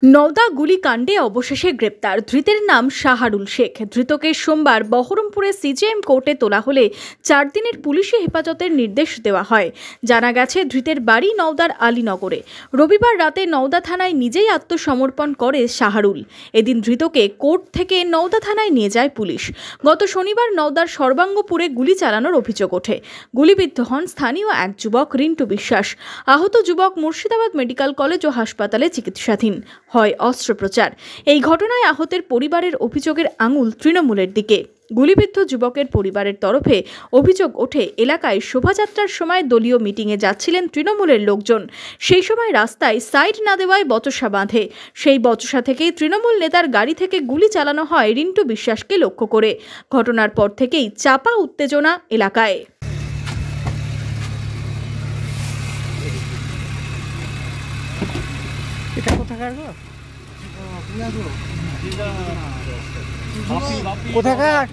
নওদা গুলিকাণ্ডে অবশেষে গ্রেপ্তার ধৃতের নাম শাহারুল শেখ। ধৃতকে সোমবার বহরমপুরে সিজেএম কোর্টে তোলা হলে 4 দিনের পুলিশি হেফাজতের নির্দেশ দেওয়া হয়। জানা গেছে, ধৃতের বাড়ি নওদার আলীনগরে। রবিবার রাতে নওদা থানায় নিজেই আত্মসমর্পণ করে শাহারুল। এদিন ধৃতকে কোর্ট থেকে নওদা থানায় নিয়ে যায় পুলিশ। গত শনিবার নওদার সর্বাঙ্গপুরে গুলি চালানোর অভিযোগ ওঠে। গুলিবিদ্ধ হন স্থানীয় এক যুবক রিন্টু বিশ্বাস। আহত যুবক মুর্শিদাবাদ মেডিকেল কলেজ ও হাসপাতালে চিকিৎসাধীন। হয় অস্ত্রোপচার। এই ঘটনায় আহতের পরিবারের অভিযোগের আঙুল তৃণমূলের দিকে। গুলিবিদ্ধ যুবকের পরিবারের তরফে অভিযোগ ওঠে, এলাকায় শোভাযাত্রার সময় দলীয় মিটিংয়ে যাচ্ছিলেন তৃণমূলের লোকজন। সেই সময় রাস্তায় সাইড না দেওয়ায় বচসা বাঁধে। সেই বচসা থেকেই তৃণমূল নেতার গাড়ি থেকে গুলি চালানো হয় রিন্টু বিশ্বাসকে লক্ষ্য করে। ঘটনার পর থেকেই চাপা উত্তেজনা এলাকায়। এটা কোথাকার গো? কোথাকার?